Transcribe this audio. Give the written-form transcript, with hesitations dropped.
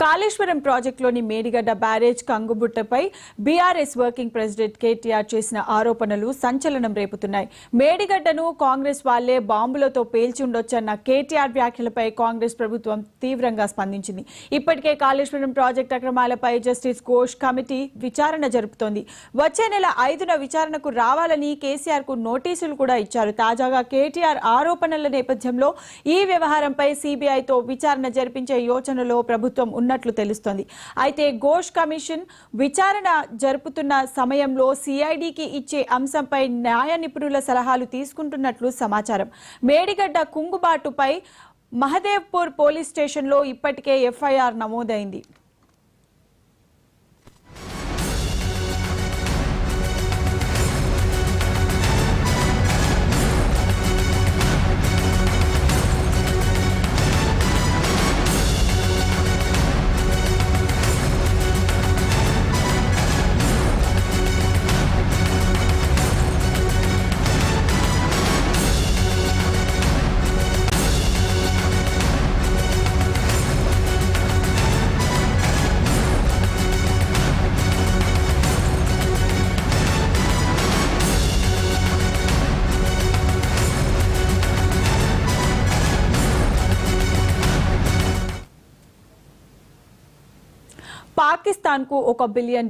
కాళేశ్వరం ప్రాజెక్టులోని మేడిగడ్డ బ్యారేజ్ కంగుబుట్టపై BRS working president KTR చేసిన ఆరోపణలు సంచలనం రేపుతున్నాయి. మేడిగడ్డను కాంగ్రెస్ వాళ్లే బాంబులతో పేల్చి ఉండొచ్చన్న కేటీఆర్ వ్యాఖ్యలపై కాంగ్రెస్ ప్రభుత్వం తీవ్రంగా స్పందించింది. ఇప్పటికే కాళేశ్వరం ప్రాజెక్టు అక్రమాలపై జస్టిస్ ఘోష్ కమిటీ విచారణ జరుపుతోంది. వచ్చే నెల 5న విచారణకు రావాలని కేసీఆర్ కు నోటీసులు కూడా ఇచ్చారు. తాజాగా కేటీఆర్ ఆరోపణల నేపథ్యంలో ఈ వ్యవహారంపై సీబీఐతో విచారణ జరిపించే యోచనలో ప్రభుత్వం ఉన్నట్లు తెలుస్తోంది. అయితే ఘోష్ కమిషన్ విచారణ జరుపుతున్న సమయంలో సిఐడికి ఇచ్చే అంశంపై న్యాయ నిపుణుల సలహాలు తీసుకుంటున్నట్లు సమాచారం. మేడిగడ్డ కుంగుబాటుపై మహదేవ్పూర్ పోలీస్ స్టేషన్లో ఇప్పటికే ఎఫ్ఐఆర్ నమోదైంది. పాకిస్తాన్ కు $1 బిలియన్